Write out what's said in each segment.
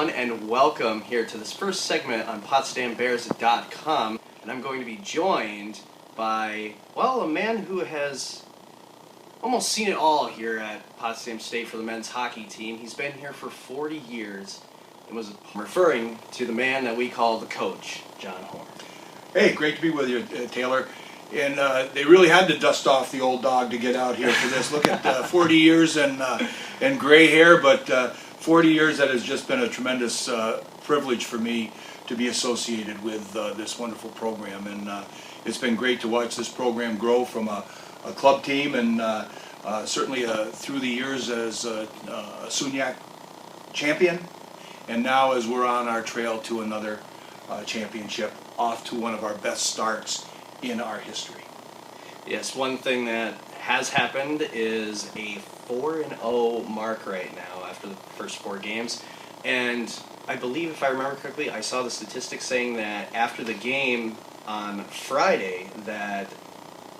everyone, and welcome here to this first segment on PotsdamBears.com. And I'm going to be joined by, well, a man who has almost seen it all here at Potsdam State for the men's hockey team. He's been here for 40 years and was referring to the man that we call the coach, John Horn. Hey, great to be with you, Taylor. And they really had to dust off the old dog to get out here for this. Look at 40 years and gray hair, but 40 years that has just been a tremendous privilege for me to be associated with this wonderful program. And it's been great to watch this program grow from a club team and certainly through the years as a SUNYAC champion. And now as we're on our trail to another championship, off to one of our best starts in our history. Yes, one thing that has happened is a 4-0 mark right now after the first 4 games. And I believe, if I remember correctly, I saw the statistics saying that after the game on Friday that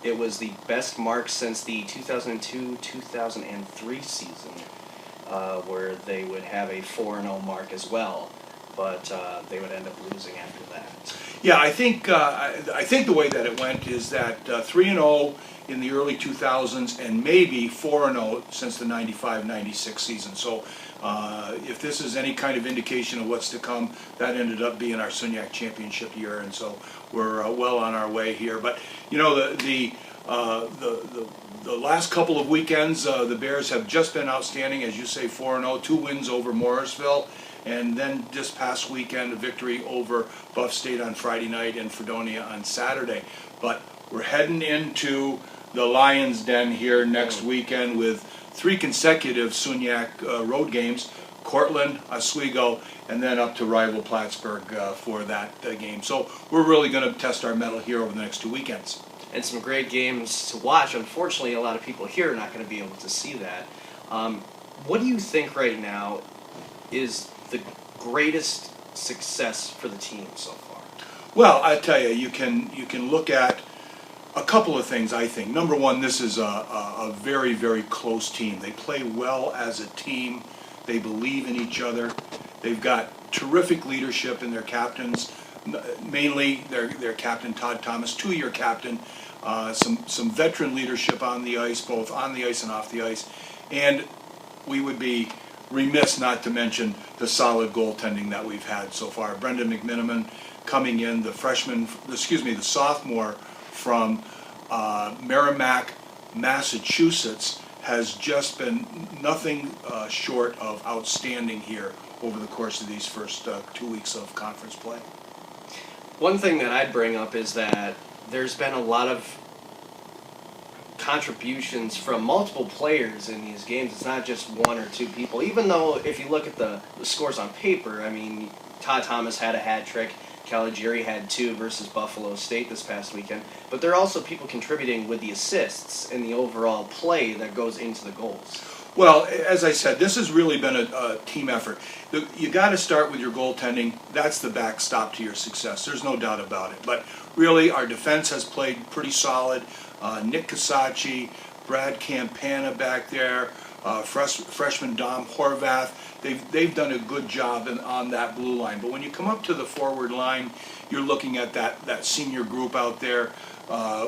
it was the best mark since the 2002-2003 season, where they would have a 4-0 mark as well. But they would end up losing after that. Yeah, I think the way that it went is that 3-0 in the early 2000s and maybe 4-0 since the 95-96 season. So if this is any kind of indication of what's to come, that ended up being our SUNYAC championship year, and so we're well on our way here. But you know, the last couple of weekends, the Bears have just been outstanding, as you say, 4-0, 2 wins over Morrisville. And then this past weekend, a victory over Buff State on Friday night and Fredonia on Saturday. But we're heading into the Lions' Den here next weekend with 3 consecutive SUNYAC road games, Cortland, Oswego, and then up to rival Plattsburgh for that game. So we're really going to test our mettle here over the next 2 weekends. And some great games to watch. Unfortunately, a lot of people here are not going to be able to see that. What do you think right now is the greatest success for the team so far? Well, I tell you, you can look at a couple of things, I think. Number one, this is a very, very close team. They play well as a team. They believe in each other. They've got terrific leadership in their captains, mainly their captain, Todd Thomas, 2-year captain, some veteran leadership on the ice, both on the ice and off the ice. And we would be remiss not to mention the solid goaltending that we've had so far. Brendan McMiniman coming in, the sophomore from Merrimack, Massachusetts, has just been nothing short of outstanding here over the course of these first 2 weeks of conference play. One thing that I'd bring up is that there's been a lot of contributions from multiple players in these games. It's not just 1 or 2 people, even though if you look at the scores on paper, I mean, Todd Thomas had a hat trick, Caligiuri had 2 versus Buffalo State this past weekend, but there are also people contributing with the assists and the overall play that goes into the goals. Well, as I said, this has really been a team effort. You got to start with your goaltending. That's the backstop to your success. There's no doubt about it. But really, our defense has played pretty solid. Nick Casacci, Brad Campana back there, freshman Dom Horvath. They've done a good job on that blue line. But when you come up to the forward line, you're looking at that senior group out there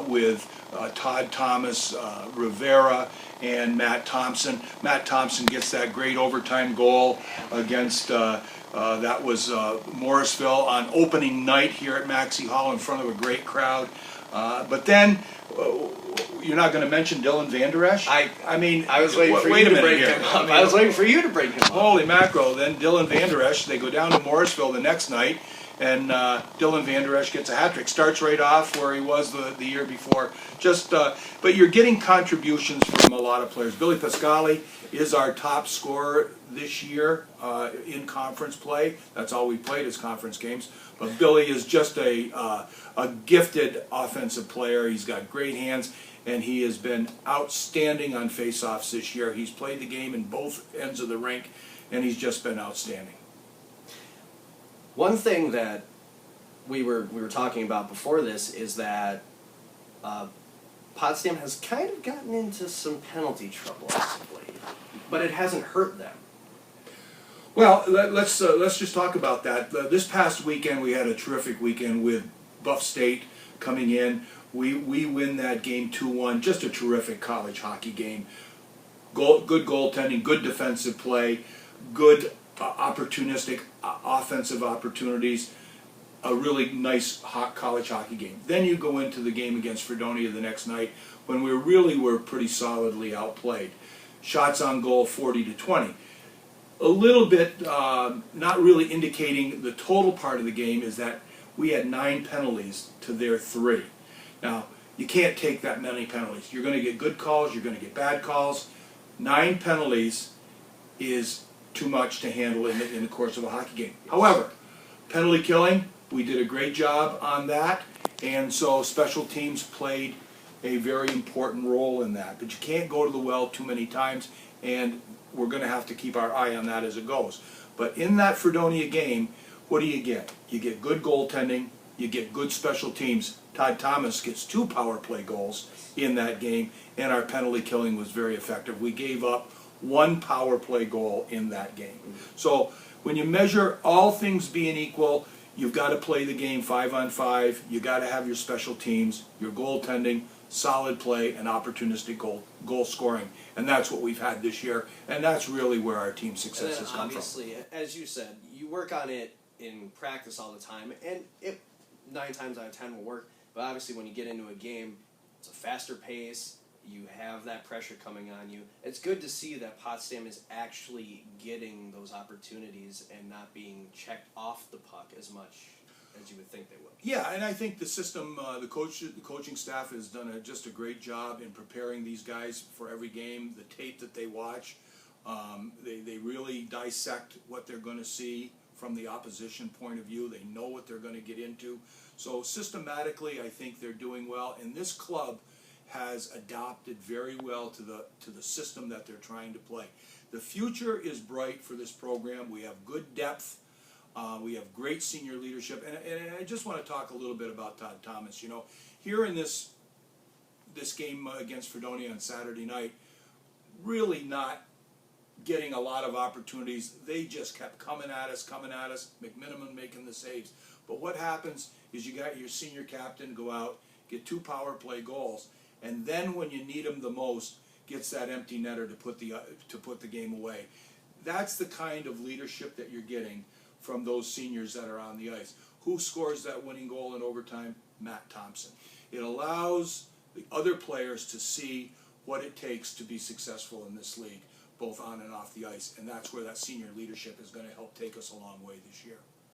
with Todd Thomas, Rivera, and Matt Thompson. Matt Thompson gets that great overtime goal against that was Morrisville on opening night here at Maxey Hall in front of a great crowd. But then you're not going to mention Dylan Vander Esch? I was waiting for you to bring him up. I was waiting for you to bring him up. Holy mackerel. Then Dylan Vander Esch, they go down to Morrisville the next night, and Dylan Vander Esch gets a hat trick. Starts right off where he was the year before. But you're getting contributions from a lot of players. Billy Pascali is our top scorer this year in conference play. That's all we played is conference games. But Billy is just a gifted offensive player. He's got great hands, and he has been outstanding on faceoffs this year. He's played the game in both ends of the rink, and he's just been outstanding. One thing that we were talking about before this is that Potsdam has kind of gotten into some penalty trouble as of late, but it hasn't hurt them. Well, let's just talk about that. This past weekend, we had a terrific weekend with Buff State coming in. We win that game 2-1. Just a terrific college hockey game. Good goaltending, good defensive play, good opportunistic offensive opportunities. A really nice college hockey game. Then you go into the game against Fredonia the next night when we really were pretty solidly outplayed. Shots on goal 40-20. A little bit not really indicating the total part of the game is that we had 9 penalties to their 3. Now, you can't take that many penalties. You're going to get good calls, you're going to get bad calls. 9 penalties is too much to handle in the course of a hockey game. However, penalty killing, we did a great job on that, and so special teams played a very important role in that. But you can't go to the well too many times, and we're going to have to keep our eye on that as it goes. But in that Fredonia game, what do? You get good goaltending, you get good special teams. Todd Thomas gets 2 power play goals in that game, and our penalty killing was very effective. We gave up 1 power play goal in that game. So when you measure all things being equal, you've got to play the game 5-on-5. You got to have your special teams, your goaltending, solid play, and opportunistic goal scoring, and that's what we've had this year, and that's really where our team's success has come obviously, from. As you said, you work on it in practice all the time, and it 9 times out of 10 will work. But obviously, when you get into a game, it's a faster pace. You have that pressure coming on you. It's good to see that Potsdam is actually getting those opportunities and not being checked off the puck as much as you would think they would. Yeah, and I think the system, the coaching staff has done just a great job in preparing these guys for every game. The tape that they watch, they really dissect what they're going to see from the opposition point of view. They know what they're going to get into. So systematically, I think they're doing well. And this club has adopted very well to the system that they're trying to play. The future is bright for this program. We have good depth. We have great senior leadership. And I just want to talk a little bit about Todd Thomas. You know, here in this game against Fredonia on Saturday night, really not getting a lot of opportunities. They just kept coming at us. McMiniman making the saves. But what happens is you got your senior captain go out, get 2 power play goals, and then when you need him the most, gets that empty netter to put the game away. That's the kind of leadership that you're getting from those seniors that are on the ice. Who scores that winning goal in overtime? Matt Thompson. It allows the other players to see what it takes to be successful in this league, both on and off the ice, and that's where that senior leadership is going to help take us a long way this year.